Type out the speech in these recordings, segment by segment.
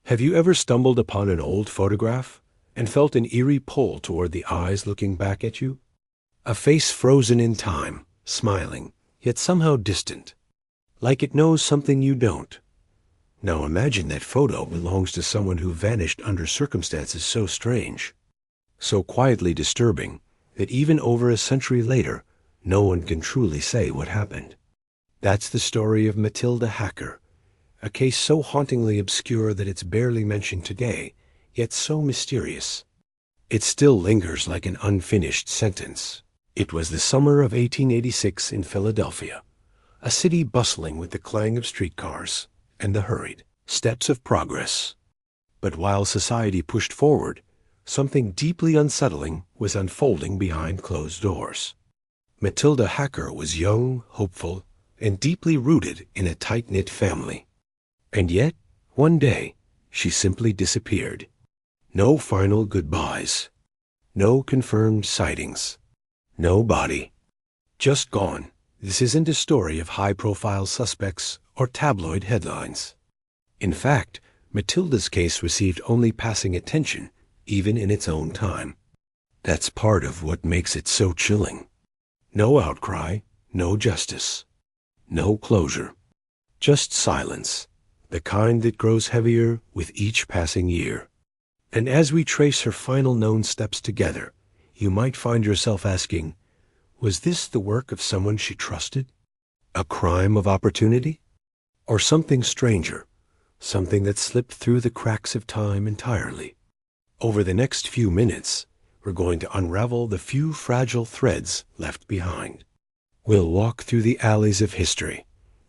Have you ever stumbled upon an old photograph and felt an eerie pull toward the eyes looking back at you? A face frozen in time, smiling, yet somehow distant, like it knows something you don't. Now imagine that photo belongs to someone who vanished under circumstances so strange, so quietly disturbing, that even over a century later, no one can truly say what happened. That's the story of Matilda Hacker, a case so hauntingly obscure that it's barely mentioned today, yet so mysterious. It still lingers like an unfinished sentence. It was the summer of 1886 in Philadelphia, a city bustling with the clang of streetcars and the hurried steps of progress. But while society pushed forward, something deeply unsettling was unfolding behind closed doors. Matilda Hacker was young, hopeful, and deeply rooted in a tight-knit family. And yet, one day, she simply disappeared. No final goodbyes. No confirmed sightings. No body. Just gone. This isn't a story of high-profile suspects or tabloid headlines. In fact, Matilda's case received only passing attention, even in its own time. That's part of what makes it so chilling. No outcry, no justice, no closure. Just silence, the kind that grows heavier with each passing year. And as we trace her final known steps together, you might find yourself asking, was this the work of someone she trusted? A crime of opportunity? Or something stranger, something that slipped through the cracks of time entirely? Over the next few minutes, we're going to unravel the few fragile threads left behind. We'll walk through the alleys of history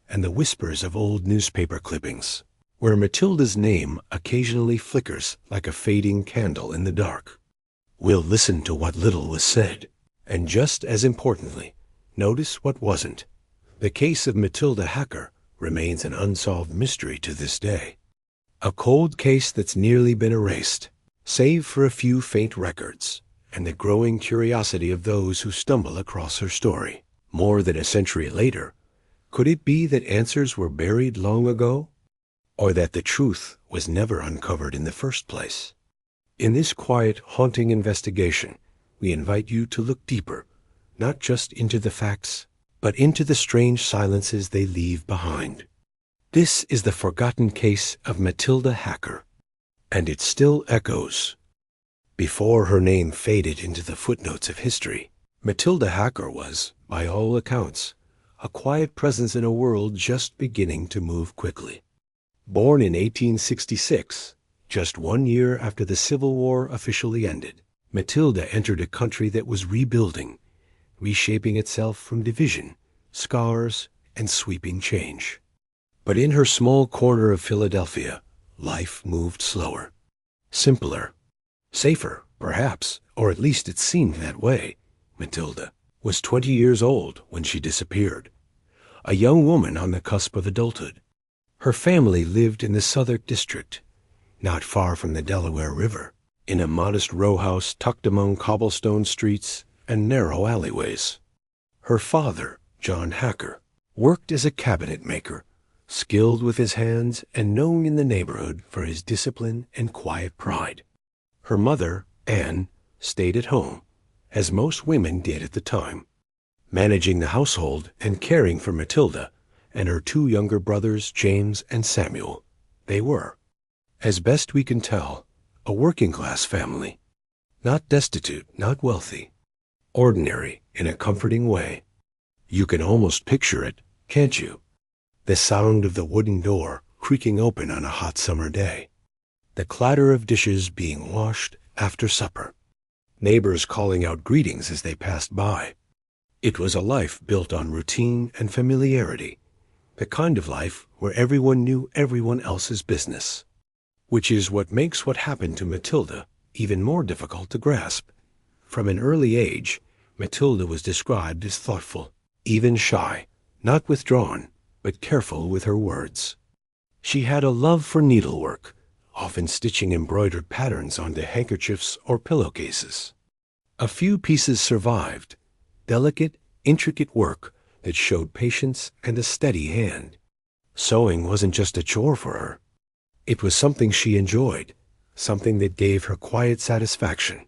and the whispers of old newspaper clippings, where Matilda's name occasionally flickers like a fading candle in the dark. We'll listen to what little was said, and just as importantly, notice what wasn't. The case of Matilda Hacker remains an unsolved mystery to this day. A cold case that's nearly been erased, save for a few faint records and the growing curiosity of those who stumble across her story. More than a century later, could it be that answers were buried long ago? Or that the truth was never uncovered in the first place? In this quiet, haunting investigation, we invite you to look deeper, not just into the facts, but into the strange silences they leave behind. This is the forgotten case of Matilda Hacker, and it still echoes. Before her name faded into the footnotes of history, Matilda Hacker was, by all accounts, a quiet presence in a world just beginning to move quickly. Born in 1866, just 1 year after the Civil War officially ended, Matilda entered a country that was rebuilding, reshaping itself from division, scars, and sweeping change. But in her small corner of Philadelphia, life moved slower, simpler, safer, perhaps, or at least it seemed that way. Matilda was 20 years old when she disappeared, a young woman on the cusp of adulthood. Her family lived in the Southwark district, not far from the Delaware River, in a modest row house tucked among cobblestone streets and narrow alleyways. Her father, John Hacker, worked as a cabinet maker, skilled with his hands and known in the neighborhood for his discipline and quiet pride. Her mother, Anne, stayed at home, as most women did at the time, managing the household and caring for Matilda and her 2 younger brothers, James and Samuel. They were, as best we can tell, a working-class family. Not destitute, not wealthy. Ordinary in a comforting way. You can almost picture it, can't you? The sound of the wooden door creaking open on a hot summer day. The clatter of dishes being washed after supper. Neighbors calling out greetings as they passed by. It was a life built on routine and familiarity, the kind of life where everyone knew everyone else's business. Which is what makes what happened to Matilda even more difficult to grasp. From an early age, Matilda was described as thoughtful, even shy, not withdrawn, but careful with her words. She had a love for needlework, often stitching embroidered patterns onto handkerchiefs or pillowcases. A few pieces survived, delicate, intricate work that showed patience and a steady hand. Sewing wasn't just a chore for her. It was something she enjoyed, something that gave her quiet satisfaction.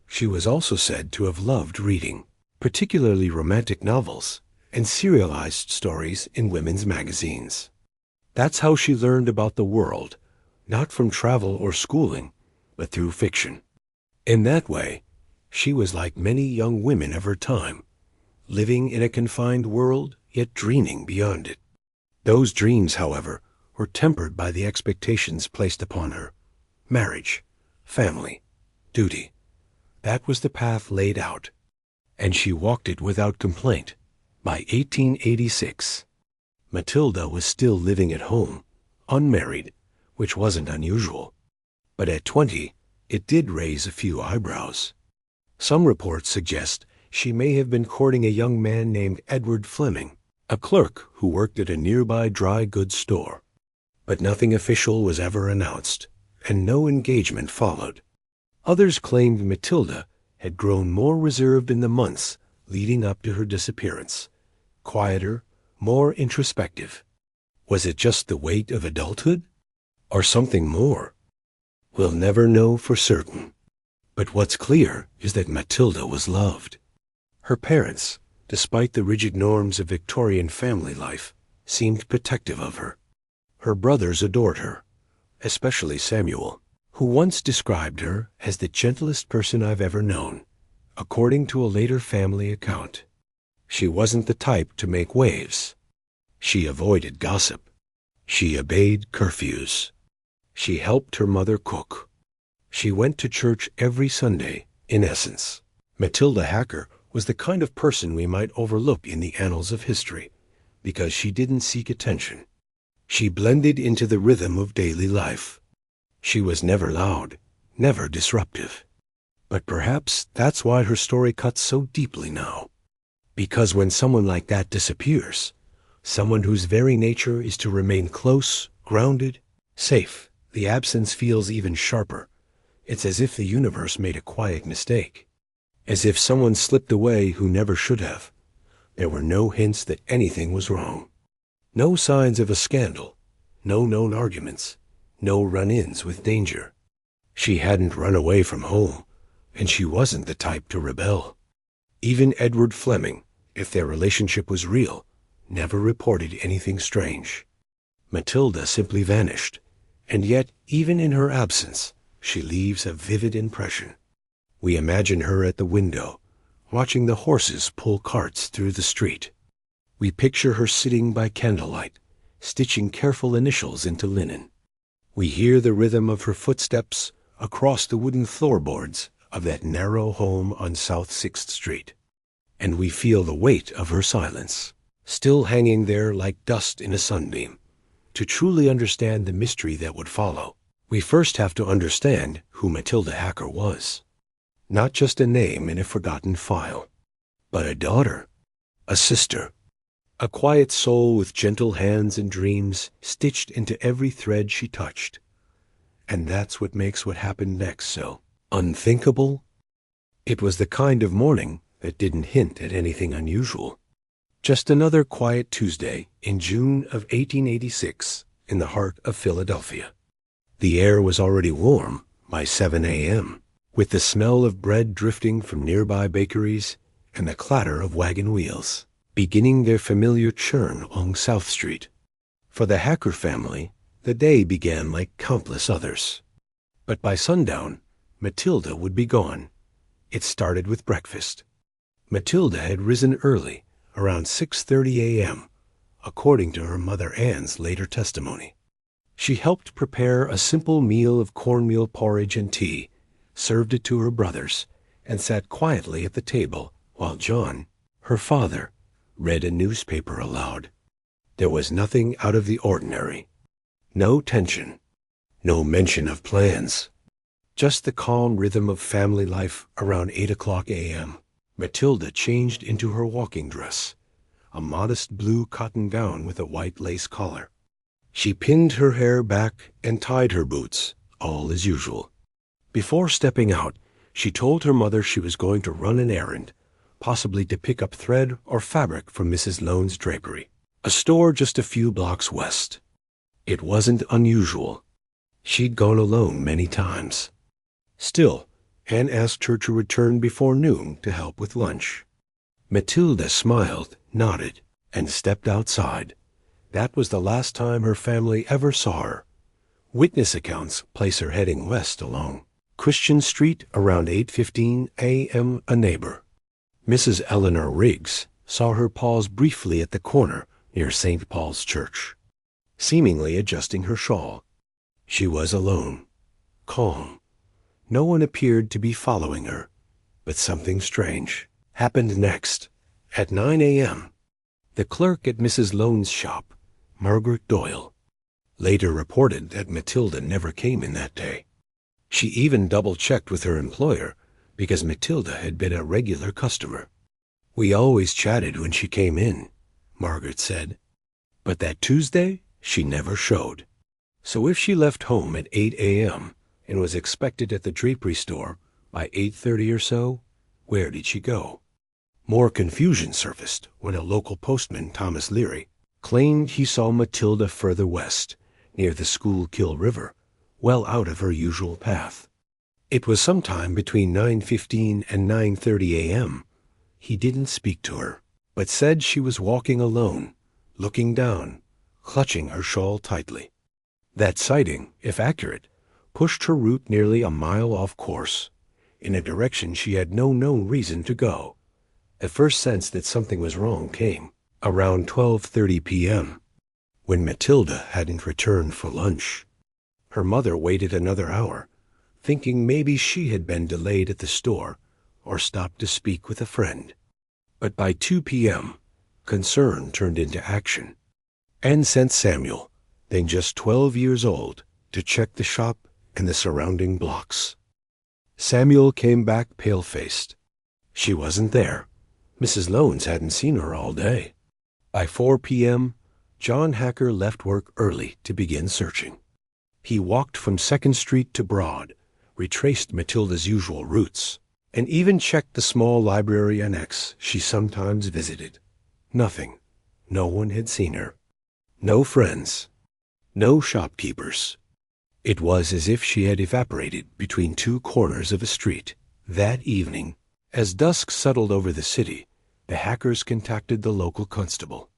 She was also said to have loved reading, particularly romantic novels and serialized stories in women's magazines. That's how she learned about the world, not from travel or schooling, but through fiction. In that way, she was like many young women of her time, living in a confined world, yet dreaming beyond it. Those dreams, however, were tempered by the expectations placed upon her. Marriage, family, duty. That was the path laid out, and she walked it without complaint. By 1886, Matilda was still living at home, unmarried, which wasn't unusual. But at 20, it did raise a few eyebrows. Some reports suggest she may have been courting a young man named Edward Fleming, a clerk who worked at a nearby dry goods store. But nothing official was ever announced, and no engagement followed. Others claimed Matilda had grown more reserved in the months leading up to her disappearance, quieter, more introspective. Was it just the weight of adulthood, or something more? We'll never know for certain. But what's clear is that Matilda was loved. Her parents, despite the rigid norms of Victorian family life, seemed protective of her. Her brothers adored her, especially Samuel, who once described her as the gentlest person I've ever known, according to a later family account. She wasn't the type to make waves. She avoided gossip. She obeyed curfews. She helped her mother cook. She went to church every Sunday, in essence. Matilda Hacker was the kind of person we might overlook in the annals of history, because she didn't seek attention. She blended into the rhythm of daily life. She was never loud, never disruptive. But perhaps that's why her story cuts so deeply now. Because when someone like that disappears, someone whose very nature is to remain close, grounded, safe, the absence feels even sharper. It's as if the universe made a quiet mistake. As if someone slipped away who never should have. There were no hints that anything was wrong. No signs of a scandal. No known arguments. No run-ins with danger. She hadn't run away from home, and she wasn't the type to rebel. Even Edward Fleming, if their relationship was real, never reported anything strange. Matilda simply vanished, and yet, even in her absence, she leaves a vivid impression. We imagine her at the window, watching the horses pull carts through the street. We picture her sitting by candlelight, stitching careful initials into linen. We hear the rhythm of her footsteps across the wooden floorboards of that narrow home on South 6th Street. And we feel the weight of her silence, still hanging there like dust in a sunbeam. To truly understand the mystery that would follow, we first have to understand who Matilda Hacker was. Not just a name in a forgotten file, but a daughter, a sister, a quiet soul with gentle hands and dreams stitched into every thread she touched. And that's what makes what happened next so unthinkable. It was the kind of morning that didn't hint at anything unusual. Just another quiet Tuesday in June of 1886 in the heart of Philadelphia. The air was already warm by 7 a.m., with the smell of bread drifting from nearby bakeries and the clatter of wagon wheels, beginning their familiar churn along South Street. For the Hacker family, the day began like countless others. But by sundown, Matilda would be gone. It started with breakfast. Matilda had risen early, around 6:30 a.m., according to her mother Anne's later testimony. She helped prepare a simple meal of cornmeal porridge and tea, served it to her brothers, and sat quietly at the table while John, her father, read a newspaper aloud. There was nothing out of the ordinary. No tension. No mention of plans. Just the calm rhythm of family life around 8 o'clock a.m. Matilda changed into her walking dress, a modest blue cotton gown with a white lace collar. She pinned her hair back and tied her boots, all as usual. Before stepping out, she told her mother she was going to run an errand, possibly to pick up thread or fabric from Mrs. Lone's drapery, a store just a few blocks west. It wasn't unusual. She'd gone alone many times. Still, Anne asked her to return before noon to help with lunch. Matilda smiled, nodded, and stepped outside. That was the last time her family ever saw her. Witness accounts place her heading west along Christian Street around 8:15 a.m. A neighbor, Mrs. Eleanor Riggs, saw her pause briefly at the corner near St. Paul's Church, seemingly adjusting her shawl. She was alone, calm. No one appeared to be following her, but something strange happened next. At 9 a.m., the clerk at Mrs. Lone's shop, Margaret Doyle, later reported that Matilda never came in that day. She even double-checked with her employer because Matilda had been a regular customer. "We always chatted when she came in," Margaret said. But that Tuesday, she never showed. So if she left home at 8 a.m. and was expected at the drapery store by 8:30 or so, where did she go? More confusion surfaced when a local postman, Thomas Leary, claimed he saw Matilda further west, near the Schuylkill River, well out of her usual path. It was sometime between 9:15 and 9:30 a.m. He didn't speak to her, but said she was walking alone, looking down, clutching her shawl tightly. That sighting, if accurate, pushed her route nearly a mile off course, in a direction she had no known reason to go. The first sense that something was wrong came around 12:30 p.m., when Matilda hadn't returned for lunch. Her mother waited another hour, thinking maybe she had been delayed at the store or stopped to speak with a friend. But by 2 p.m., concern turned into action. Anne sent Samuel, then just 12 years old, to check the shop and the surrounding blocks. Samuel came back pale-faced. She wasn't there. Mrs. Lones hadn't seen her all day. By 4 p.m., John Hacker left work early to begin searching. He walked from 2nd Street to Broad, retraced Matilda's usual routes, and even checked the small library annex she sometimes visited. Nothing. No one had seen her. No friends. No shopkeepers. It was as if she had evaporated between two corners of a street. That evening, as dusk settled over the city, the Hackers contacted the local constable.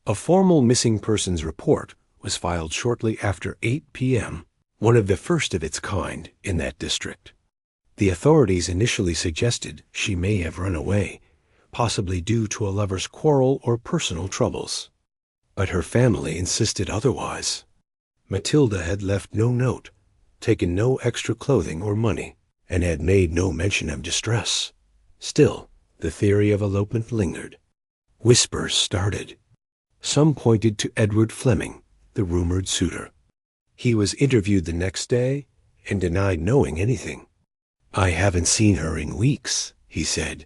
A formal missing persons report was filed shortly after 8 p.m., one of the first of its kind in that district. The authorities initially suggested she may have run away, possibly due to a lover's quarrel or personal troubles. But her family insisted otherwise. Matilda had left no note, taken no extra clothing or money, and had made no mention of distress. Still, the theory of elopement lingered. Whispers started. Some pointed to Edward Fleming, the rumored suitor. He was interviewed the next day and denied knowing anything. "I haven't seen her in weeks," he said.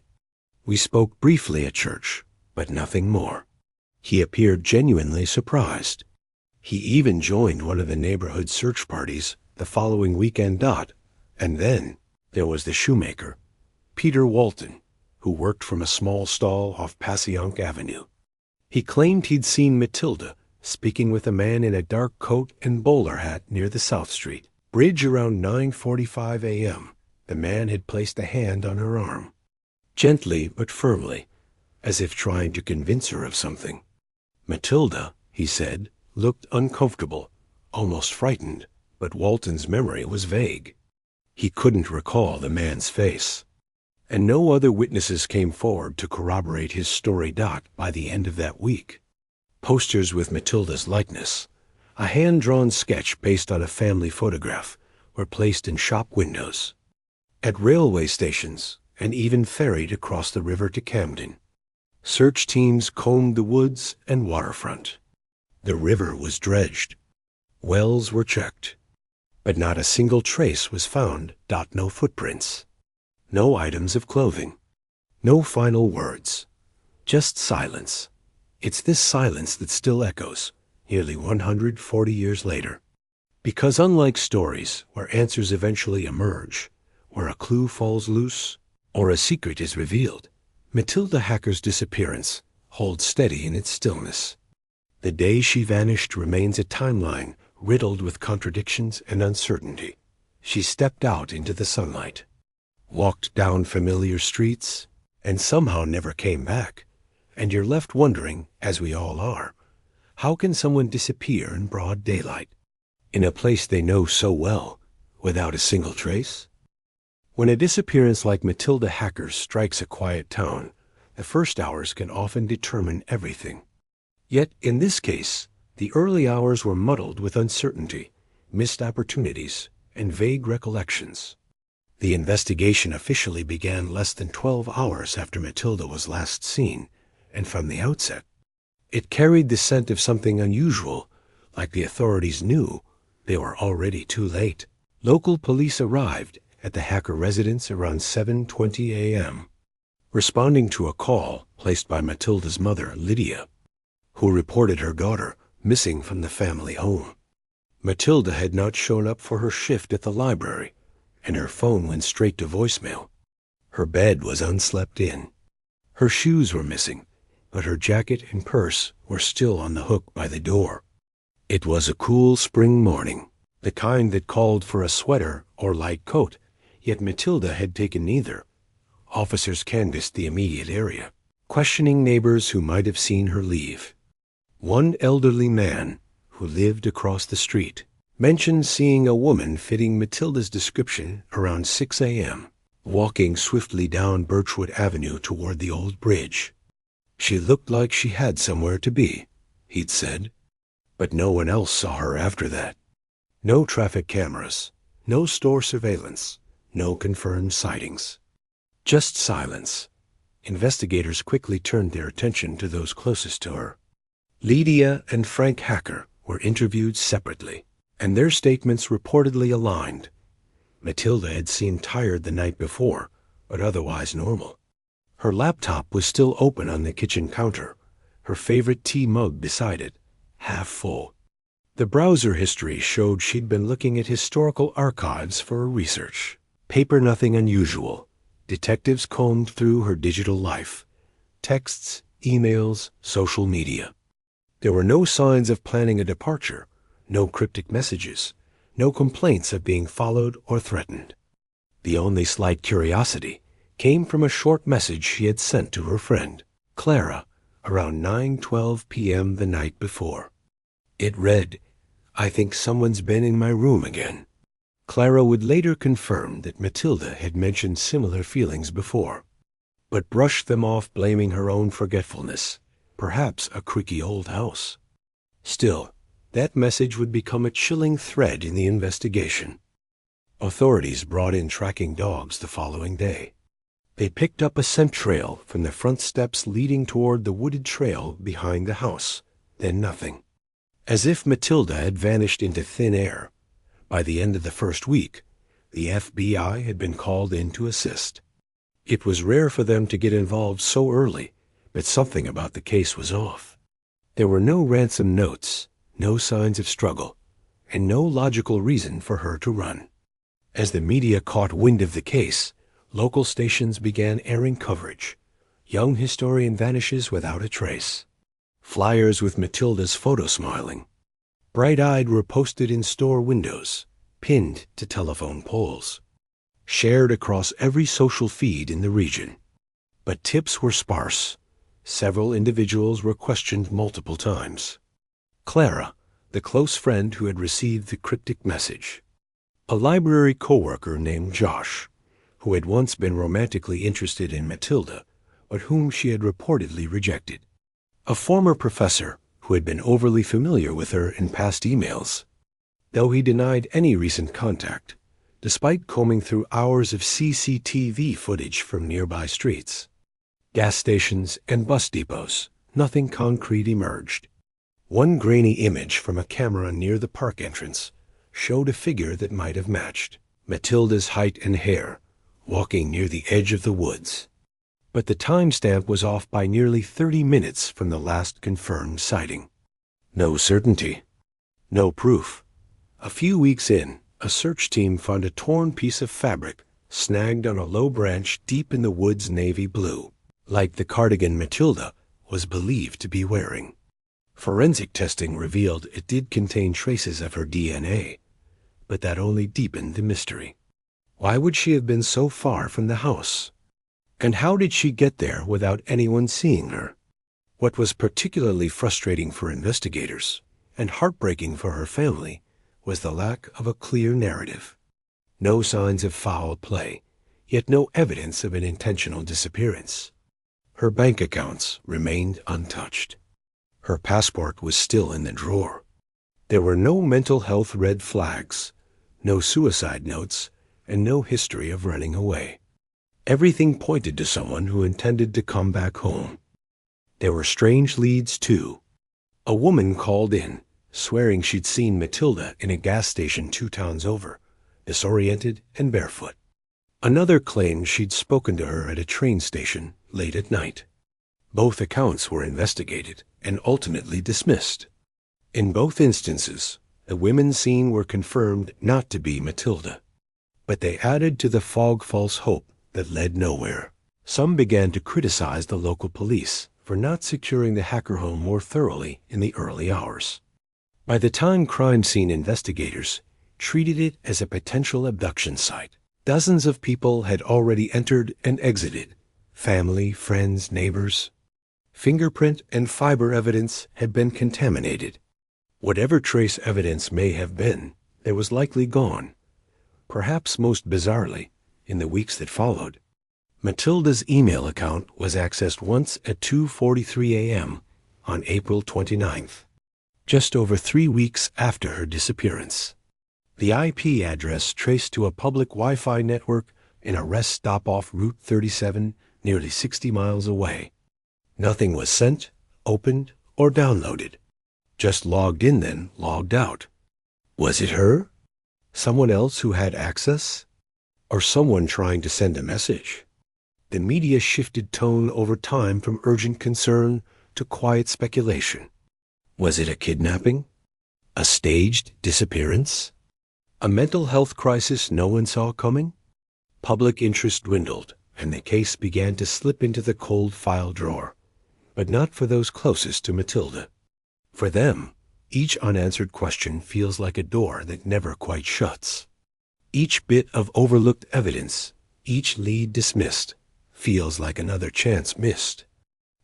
"We spoke briefly at church, but nothing more." He appeared genuinely surprised. He even joined one of the neighborhood search parties the following weekend. And then there was the shoemaker, Peter Walton, who worked from a small stall off Passyunk Avenue. He claimed he'd seen Matilda speaking with a man in a dark coat and bowler hat near the South Street bridge around 9:45 a.m. The man had placed a hand on her arm, gently but firmly, as if trying to convince her of something. Matilda, he said, looked uncomfortable, almost frightened, but Walton's memory was vague. He couldn't recall the man's face. And no other witnesses came forward to corroborate his story. By the end of that week, posters with Matilda's likeness, a hand-drawn sketch based on a family photograph, were placed in shop windows, at railway stations, and even ferried across the river to Camden. Search teams combed the woods and waterfront. The river was dredged. Wells were checked. But not a single trace was found. No footprints. No items of clothing. No final words. Just silence. It's this silence that still echoes, nearly 140 years later. Because unlike stories where answers eventually emerge, where a clue falls loose, or a secret is revealed, Matilda Hacker's disappearance holds steady in its stillness. The day she vanished remains a timeline riddled with contradictions and uncertainty. She stepped out into the sunlight, walked down familiar streets, and somehow never came back. And you're left wondering, as we all are, how can someone disappear in broad daylight, in a place they know so well, without a single trace? When a disappearance like Matilda Hacker's strikes a quiet town, the first hours can often determine everything. Yet, in this case, the early hours were muddled with uncertainty, missed opportunities, and vague recollections. The investigation officially began less than 12 hours after Matilda was last seen, and from the outset, it carried the scent of something unusual, like the authorities knew they were already too late. Local police arrived at the Hacker residence around 7:20 a.m., responding to a call placed by Matilda's mother, Lydia, who reported her daughter missing from the family home. Matilda had not shown up for her shift at the library, and her phone went straight to voicemail. Her bed was unslept in. Her shoes were missing, but her jacket and purse were still on the hook by the door. It was a cool spring morning, the kind that called for a sweater or light coat, yet Matilda had taken neither. Officers canvassed the immediate area, questioning neighbors who might have seen her leave. One elderly man, who lived across the street, mentioned seeing a woman fitting Matilda's description around 6 a.m., walking swiftly down Birchwood Avenue toward the old bridge. She looked like she had somewhere to be, he'd said, but no one else saw her after that. No traffic cameras, no store surveillance, no confirmed sightings. Just silence. Investigators quickly turned their attention to those closest to her. Lydia and Frank Hacker were interviewed separately, and their statements reportedly aligned. Matilda had seemed tired the night before, but otherwise normal. Her laptop was still open on the kitchen counter, her favorite tea mug beside it, half full. The browser history showed she'd been looking at historical archives for her research. Paper nothing unusual. Detectives combed through her digital life. Texts, emails, social media. There were no signs of planning a departure, no cryptic messages, no complaints of being followed or threatened. The only slight curiosity came from a short message she had sent to her friend, Clara, around 9:12 p.m. the night before. It read, "I think someone's been in my room again." Clara would later confirm that Matilda had mentioned similar feelings before, but brushed them off, blaming her own forgetfulness, perhaps a creaky old house. Still, that message would become a chilling thread in the investigation. Authorities brought in tracking dogs the following day. They picked up a scent trail from the front steps leading toward the wooded trail behind the house, then nothing. As if Matilda had vanished into thin air. By the end of the first week, the FBI had been called in to assist. It was rare for them to get involved so early, but something about the case was off. There were no ransom notes, no signs of struggle, and no logical reason for her to run. As the media caught wind of the case, local stations began airing coverage. Young historian vanishes without a trace. Flyers with Matilda's photo smiling. Bright-eyed were posted in store windows, pinned to telephone poles, shared across every social feed in the region. But tips were sparse. Several individuals were questioned multiple times. Clara, the close friend who had received the cryptic message. A library co-worker named Josh, who had once been romantically interested in Matilda, but whom she had reportedly rejected. A former professor who had been overly familiar with her in past emails, though he denied any recent contact, despite combing through hours of CCTV footage from nearby streets. Gas stations and bus depots, nothing concrete emerged. One grainy image from a camera near the park entrance showed a figure that might have matched Matilda's height and hair, walking near the edge of the woods. But the timestamp was off by nearly 30 minutes from the last confirmed sighting. No certainty. No proof. A few weeks in, a search team found a torn piece of fabric snagged on a low branch deep in the woods navy blue, like the cardigan Matilda was believed to be wearing. Forensic testing revealed it did contain traces of her DNA, but that only deepened the mystery. Why would she have been so far from the house? And how did she get there without anyone seeing her? What was particularly frustrating for investigators, and heartbreaking for her family, was the lack of a clear narrative. No signs of foul play, yet no evidence of an intentional disappearance. Her bank accounts remained untouched. Her passport was still in the drawer. There were no mental health red flags, no suicide notes, and no history of running away. Everything pointed to someone who intended to come back home. There were strange leads, too. A woman called in, swearing she'd seen Matilda in a gas station 2 towns over, disoriented and barefoot. Another claimed she'd spoken to her at a train station late at night. Both accounts were investigated and ultimately dismissed. In both instances, the women seen were confirmed not to be Matilda. But they added to the fog false hope that led nowhere. Some began to criticize the local police for not securing the Hacker home more thoroughly in the early hours. By the time crime scene investigators treated it as a potential abduction site, dozens of people had already entered and exited. Family, friends, neighbors. Fingerprint and fiber evidence had been contaminated. Whatever trace evidence may have been, it was likely gone. Perhaps most bizarrely, in the weeks that followed, Matilda's email account was accessed once at 2:43 a.m. on April 29th, just over 3 weeks after her disappearance. The IP address traced to a public Wi-Fi network in a rest stop off Route 37, nearly 60 miles away. Nothing was sent, opened, or downloaded. Just logged in, then logged out. Was it her? Someone else who had access? Or someone trying to send a message? The media shifted tone over time from urgent concern to quiet speculation. Was it a kidnapping? A staged disappearance? A mental health crisis no one saw coming? Public interest dwindled, and the case began to slip into the cold file drawer. But not for those closest to Matilda. For them, each unanswered question feels like a door that never quite shuts. Each bit of overlooked evidence, each lead dismissed, feels like another chance missed.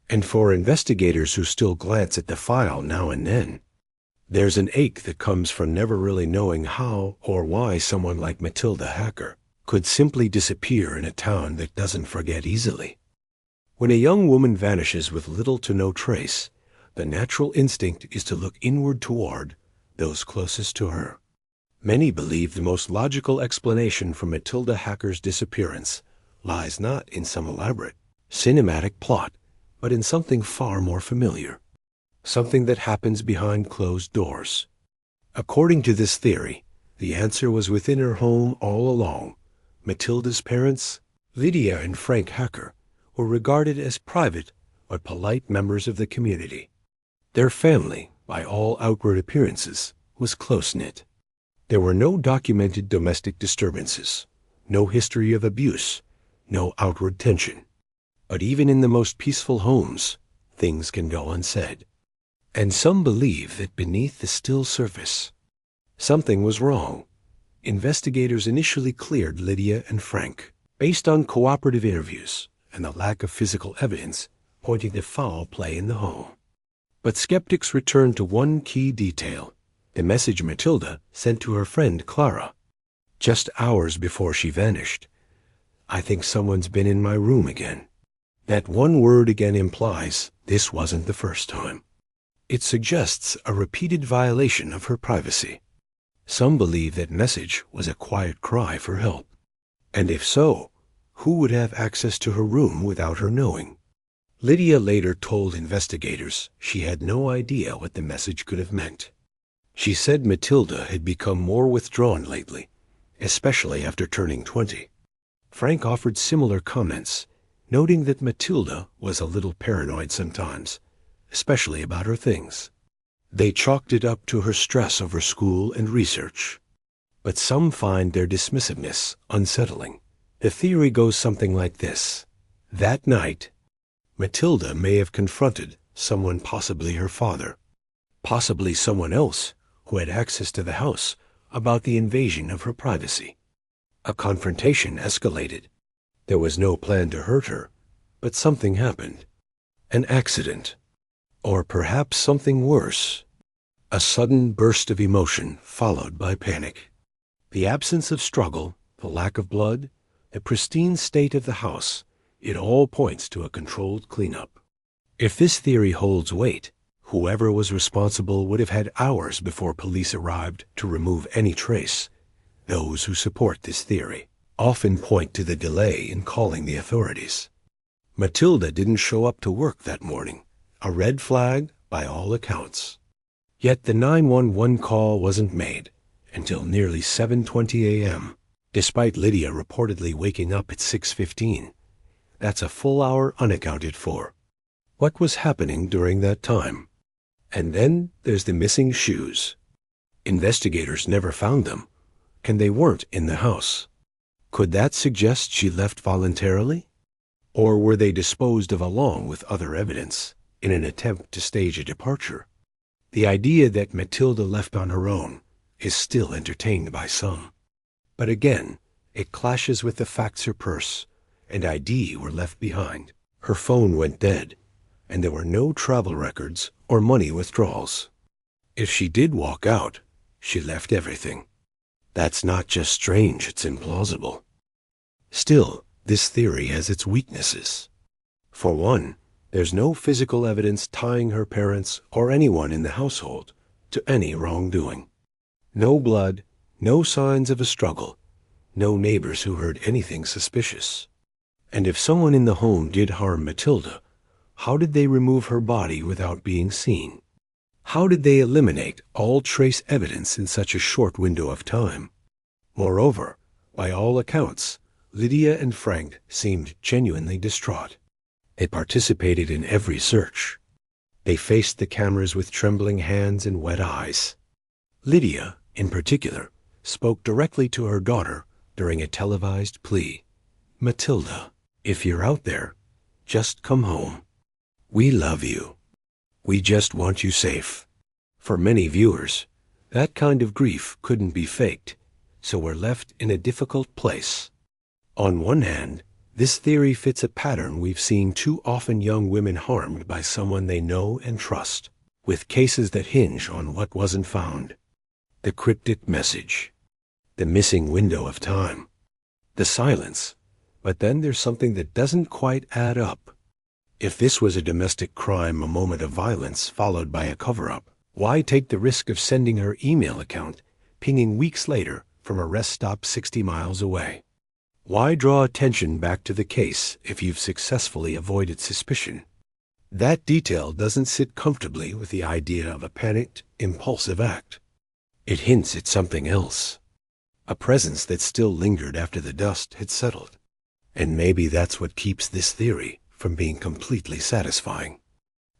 And for investigators who still glance at the file now and then, there's an ache that comes from never really knowing how or why someone like Matilda Hacker could simply disappear in a town that doesn't forget easily. When a young woman vanishes with little to no trace, the natural instinct is to look inward toward those closest to her. Many believe the most logical explanation for Matilda Hacker's disappearance lies not in some elaborate, cinematic plot, but in something far more familiar. Something that happens behind closed doors. According to this theory, the answer was within her home all along. Matilda's parents, Lydia and Frank Hacker, were regarded as private but polite members of the community. Their family, by all outward appearances, was close-knit. There were no documented domestic disturbances, no history of abuse, no outward tension. But even in the most peaceful homes, things can go unsaid. And some believe that beneath the still surface, something was wrong. Investigators initially cleared Lydia and Frank, based on cooperative interviews and the lack of physical evidence pointing to foul play in the home. But skeptics returned to one key detail, the message Matilda sent to her friend Clara, just hours before she vanished. "I think someone's been in my room again." That one word again implies this wasn't the first time. It suggests a repeated violation of her privacy. Some believe that message was a quiet cry for help. And if so, who would have access to her room without her knowing? Lydia later told investigators she had no idea what the message could have meant. She said Matilda had become more withdrawn lately, especially after turning 20. Frank offered similar comments, noting that Matilda was a little paranoid sometimes, especially about her things. They chalked it up to her stress over school and research. But some find their dismissiveness unsettling. The theory goes something like this. That night, Matilda may have confronted someone, possibly her father, possibly someone else who had access to the house, about the invasion of her privacy. A confrontation escalated. There was no plan to hurt her, but something happened. An accident. Or perhaps something worse. A sudden burst of emotion followed by panic. The absence of struggle, the lack of blood, the pristine state of the house, it all points to a controlled cleanup. If this theory holds weight, whoever was responsible would have had hours before police arrived to remove any trace. Those who support this theory often point to the delay in calling the authorities. Matilda didn't show up to work that morning, a red flag by all accounts. Yet the 911 call wasn't made until nearly 7:20 a.m., despite Lydia reportedly waking up at 6:15. That's a full hour unaccounted for. What was happening during that time? And then there's the missing shoes. Investigators never found them, and they weren't in the house. Could that suggest she left voluntarily? Or were they disposed of along with other evidence in an attempt to stage a departure? The idea that Matilda left on her own is still entertained by some. But again, it clashes with the facts her purse and ID were left behind. Her phone went dead, and there were no travel records or money withdrawals. If she did walk out, she left everything. That's not just strange, it's implausible. Still, this theory has its weaknesses. For one, there's no physical evidence tying her parents or anyone in the household to any wrongdoing. No blood, no signs of a struggle, no neighbors who heard anything suspicious. And if someone in the home did harm Matilda, how did they remove her body without being seen? How did they eliminate all trace evidence in such a short window of time? Moreover, by all accounts, Lydia and Frank seemed genuinely distraught. They participated in every search. They faced the cameras with trembling hands and wet eyes. Lydia, in particular, spoke directly to her daughter during a televised plea. "Matilda, if you're out there, just come home. We love you. We just want you safe." For many viewers, that kind of grief couldn't be faked, so we're left in a difficult place. On one hand, this theory fits a pattern we've seen too often: young women harmed by someone they know and trust, with cases that hinge on what wasn't found. The cryptic message, the missing window of time, the silence. But then there's something that doesn't quite add up. If this was a domestic crime, a moment of violence followed by a cover-up, why take the risk of sending her email account pinging weeks later from a rest stop 60 miles away? Why draw attention back to the case if you've successfully avoided suspicion? That detail doesn't sit comfortably with the idea of a panicked, impulsive act. It hints at something else, a presence that still lingered after the dust had settled. And maybe that's what keeps this theory from being completely satisfying.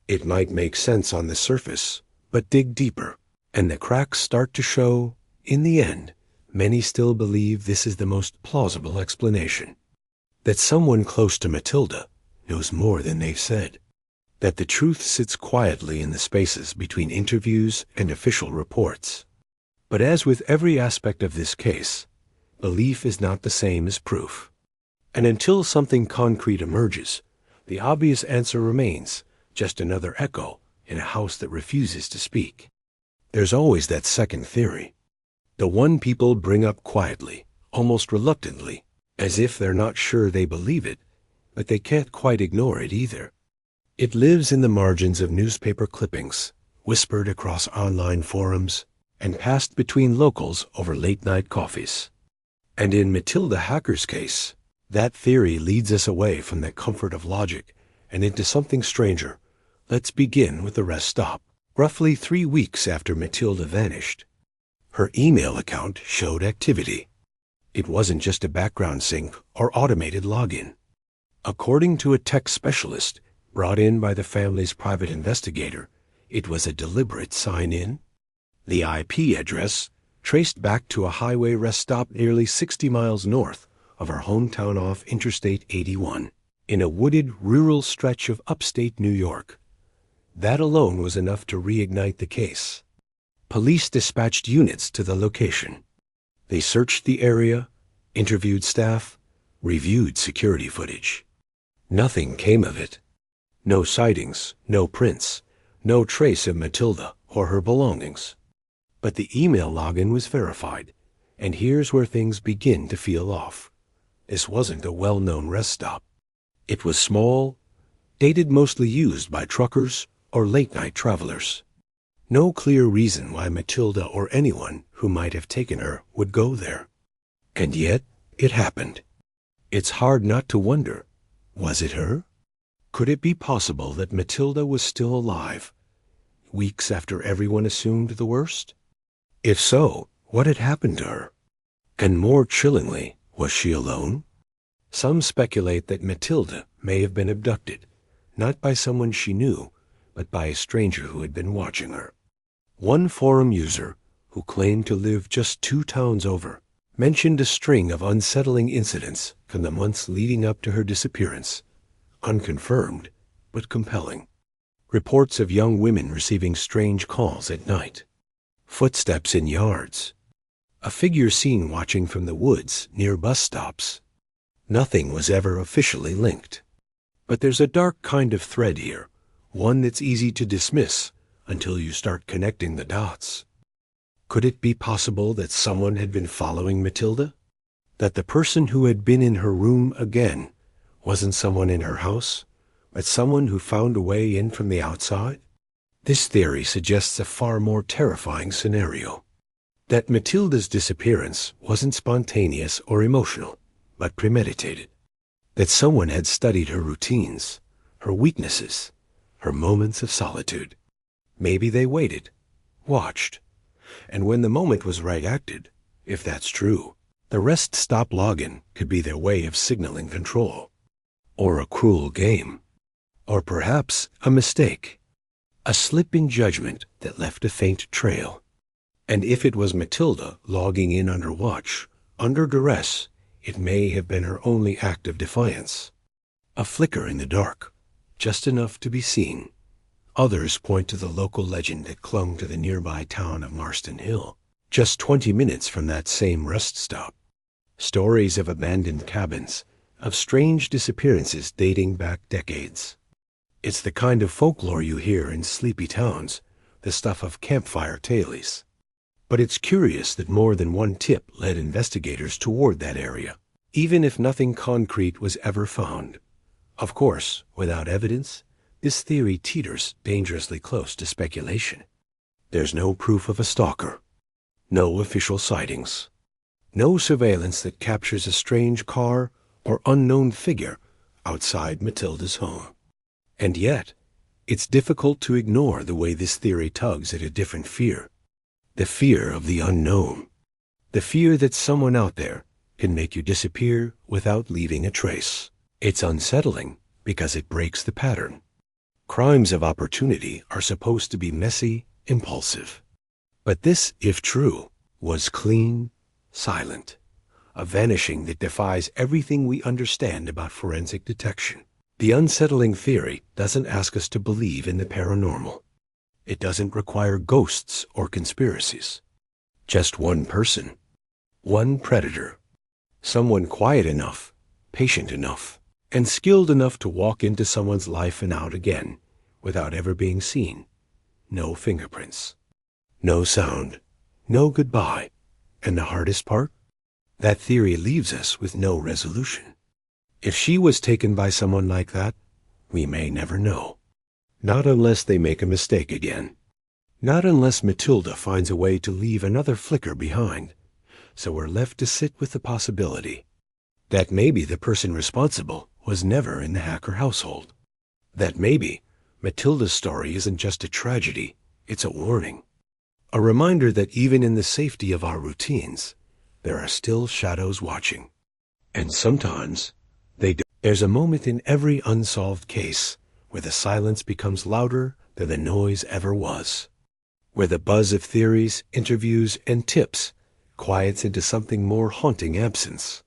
It might make sense on the surface, but dig deeper, and the cracks start to show. In the end, many still believe this is the most plausible explanation. That someone close to Matilda knows more than they've said. That the truth sits quietly in the spaces between interviews and official reports. But as with every aspect of this case, belief is not the same as proof. And until something concrete emerges, the obvious answer remains just another echo in a house that refuses to speak. There's always that second theory, the one people bring up quietly, almost reluctantly, as if they're not sure they believe it, but they can't quite ignore it either. It lives in the margins of newspaper clippings, whispered across online forums, and passed between locals over late-night coffees. And in Matilda Hacker's case, that theory leads us away from the comfort of logic and into something stranger. Let's begin with the rest stop. Roughly 3 weeks after Matilda vanished, her email account showed activity. It wasn't just a background sync or automated login. According to a tech specialist brought in by the family's private investigator, it was a deliberate sign-in. The IP address traced back to a highway rest stop nearly 60 miles north of her hometown off Interstate 81, in a wooded rural stretch of upstate New York. That alone was enough to reignite the case. Police dispatched units to the location. They searched the area, interviewed staff, reviewed security footage. Nothing came of it. No sightings, no prints, no trace of Matilda or her belongings. But the email login was verified, and here's where things begin to feel off. This wasn't a well-known rest stop. It was small, dated, mostly used by truckers or late-night travelers. No clear reason why Matilda or anyone who might have taken her would go there. And yet, it happened. It's hard not to wonder, was it her? Could it be possible that Matilda was still alive, weeks after everyone assumed the worst? If so, what had happened to her? And more chillingly, was she alone? Some speculate that Matilda may have been abducted, not by someone she knew, but by a stranger who had been watching her. One forum user, who claimed to live just 2 towns over, mentioned a string of unsettling incidents from the months leading up to her disappearance. Unconfirmed, but compelling. Reports of young women receiving strange calls at night. Footsteps in yards. A figure seen watching from the woods near bus stops. Nothing was ever officially linked. But there's a dark kind of thread here, one that's easy to dismiss until you start connecting the dots. Could it be possible that someone had been following Matilda? That the person who had been in her room again wasn't someone in her house, but someone who found a way in from the outside? This theory suggests a far more terrifying scenario. That Matilda's disappearance wasn't spontaneous or emotional, but premeditated. That someone had studied her routines, her weaknesses, her moments of solitude. Maybe they waited, watched, and when the moment was right, acted. If that's true, the rest stop login could be their way of signaling control. Or a cruel game. Or perhaps a mistake. A slip in judgment that left a faint trail. And if it was Matilda logging in under watch, under duress, it may have been her only act of defiance. A flicker in the dark, just enough to be seen. Others point to the local legend that clung to the nearby town of Marston Hill, just 20 minutes from that same rest stop. Stories of abandoned cabins, of strange disappearances dating back decades. It's the kind of folklore you hear in sleepy towns, the stuff of campfire tales. But it's curious that more than one tip led investigators toward that area, even if nothing concrete was ever found. Of course, without evidence, this theory teeters dangerously close to speculation. There's no proof of a stalker, no official sightings, no surveillance that captures a strange car or unknown figure outside Matilda's home. And yet, it's difficult to ignore the way this theory tugs at a different fear. The fear of the unknown. The fear that someone out there can make you disappear without leaving a trace. It's unsettling because it breaks the pattern. Crimes of opportunity are supposed to be messy, impulsive. But this, if true, was clean, silent. A vanishing that defies everything we understand about forensic detection. The unsettling theory doesn't ask us to believe in the paranormal. It doesn't require ghosts or conspiracies. Just one person, one predator, someone quiet enough, patient enough, and skilled enough to walk into someone's life and out again without ever being seen. No fingerprints, no sound, no goodbye. And the hardest part? That theory leaves us with no resolution. If she was taken by someone like that, we may never know. Not unless they make a mistake again. Not unless Matilda finds a way to leave another flicker behind. So we're left to sit with the possibility that maybe the person responsible was never in the Hacker household. That maybe Matilda's story isn't just a tragedy, it's a warning. A reminder that even in the safety of our routines, there are still shadows watching. And sometimes they do. There's a moment in every unsolved case where the silence becomes louder than the noise ever was. Where the buzz of theories, interviews, and tips quiets into something more haunting absence.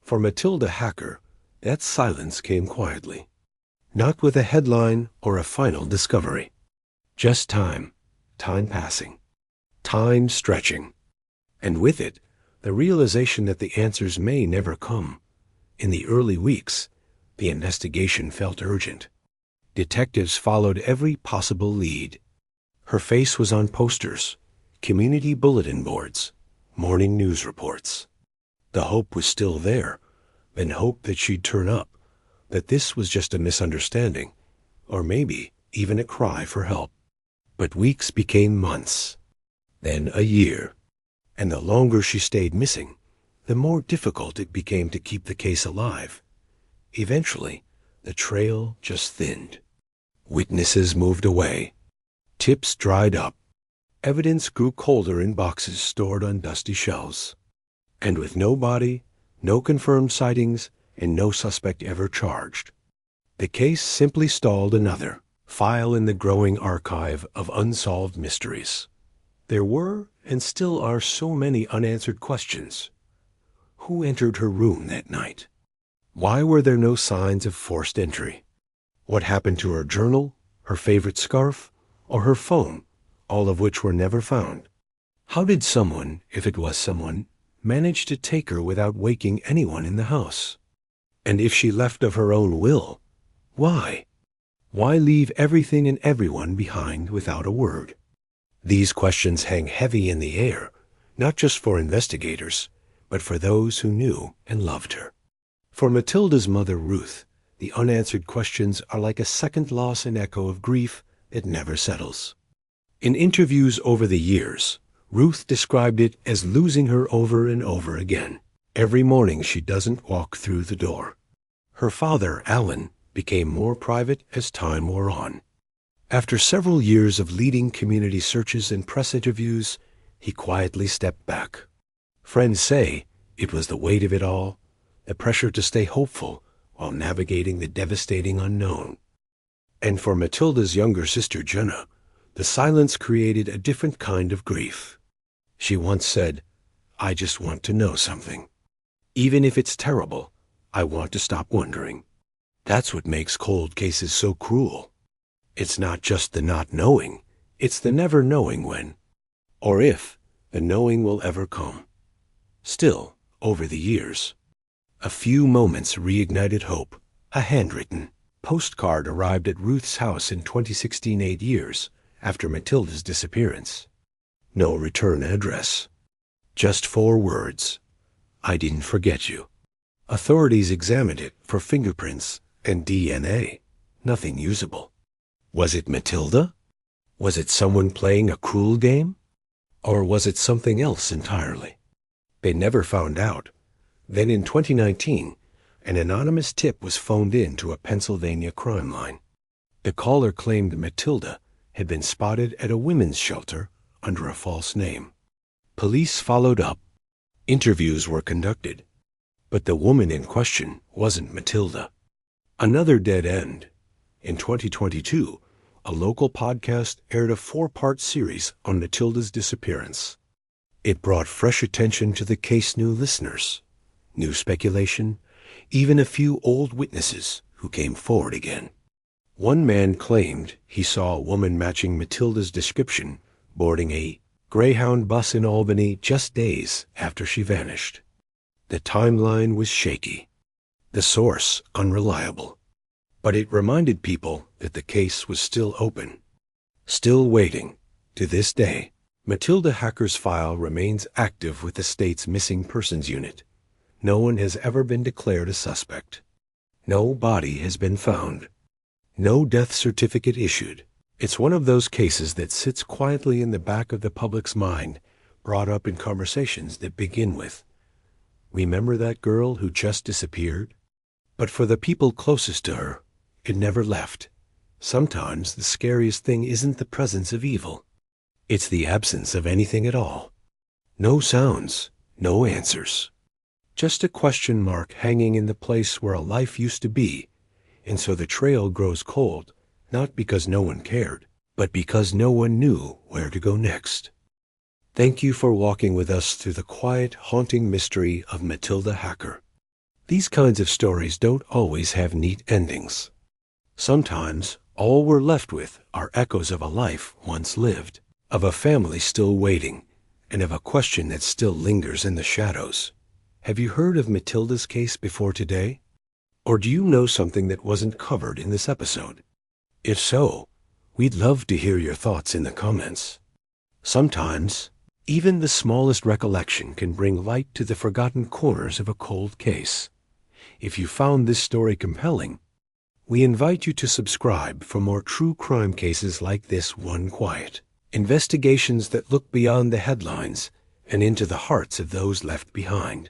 For Matilda Hacker, that silence came quietly. Not with a headline or a final discovery. Just time, time passing, time stretching, and with it, the realization that the answers may never come. In the early weeks, the investigation felt urgent. Detectives followed every possible lead. Her face was on posters, community bulletin boards, morning news reports. The hope was still there, and hope that she'd turn up, that this was just a misunderstanding, or maybe even a cry for help. But weeks became months, then a year, and the longer she stayed missing, the more difficult it became to keep the case alive. Eventually, the trail just thinned. Witnesses moved away. Tips dried up. Evidence grew colder in boxes stored on dusty shelves. And with no body, no confirmed sightings, and no suspect ever charged, the case simply stalled, another file in the growing archive of unsolved mysteries. There were, and still are, so many unanswered questions. Who entered her room that night? Why were there no signs of forced entry? What happened to her journal, her favorite scarf, or her phone, all of which were never found? How did someone, if it was someone, manage to take her without waking anyone in the house? And if she left of her own will, why? Why leave everything and everyone behind without a word? These questions hang heavy in the air, not just for investigators, but for those who knew and loved her. For Matilda's mother, Ruth, the unanswered questions are like a second loss and echo of grief that never settles. In interviews over the years, Ruth described it as losing her over and over again. Every morning she doesn't walk through the door. Her father, Alan, became more private as time wore on. After several years of leading community searches and press interviews, he quietly stepped back. Friends say it was the weight of it all, the pressure to stay hopeful while navigating the devastating unknown. And for Matilda's younger sister, Jenna, the silence created a different kind of grief. She once said, "I just want to know something. Even if it's terrible, I want to stop wondering." That's what makes cold cases so cruel. It's not just the not knowing, it's the never knowing when, or if, the knowing will ever come. Still, over the years, a few moments reignited hope. A handwritten postcard arrived at Ruth's house in 2016, 8 years after Matilda's disappearance. No return address. Just 4 words. "I didn't forget you." Authorities examined it for fingerprints and DNA. Nothing usable. Was it Matilda? Was it someone playing a cruel game? Or was it something else entirely? They never found out. Then in 2019, an anonymous tip was phoned in to a Pennsylvania crime line. The caller claimed Matilda had been spotted at a women's shelter under a false name. Police followed up. Interviews were conducted. But the woman in question wasn't Matilda. Another dead end. In 2022, a local podcast aired a 4-part series on Matilda's disappearance. It brought fresh attention to the case, new listeners, new speculation, even a few old witnesses who came forward again. One man claimed he saw a woman matching Matilda's description boarding a Greyhound bus in Albany just days after she vanished. The timeline was shaky, the source unreliable, but it reminded people that the case was still open, still waiting. To this day, Matilda Hacker's file remains active with the state's Missing Persons Unit. No one has ever been declared a suspect. No body has been found. No death certificate issued. It's one of those cases that sits quietly in the back of the public's mind, brought up in conversations that begin with, "Remember that girl who just disappeared?" But for the people closest to her, it never left. Sometimes the scariest thing isn't the presence of evil. It's the absence of anything at all. No sounds, no answers. Just a question mark hanging in the place where a life used to be, and so the trail grows cold, not because no one cared, but because no one knew where to go next. Thank you for walking with us through the quiet, haunting mystery of Matilda Hacker. These kinds of stories don't always have neat endings. Sometimes All we're left with are echoes of a life once lived, of a family still waiting, and of a question that still lingers in the shadows. Have you heard of Matilda's case before today? Or do you know something that wasn't covered in this episode? If so, we'd love to hear your thoughts in the comments. Sometimes, even the smallest recollection can bring light to the forgotten corners of a cold case. If you found this story compelling, we invite you to subscribe for more true crime cases like this one. Quiet investigations that look beyond the headlines and into the hearts of those left behind.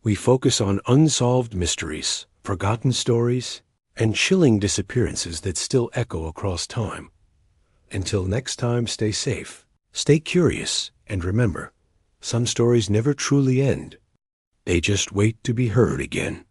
We focus on unsolved mysteries, forgotten stories, and chilling disappearances that still echo across time. Until next time, stay safe, stay curious, and remember, some stories never truly end. They just wait to be heard again.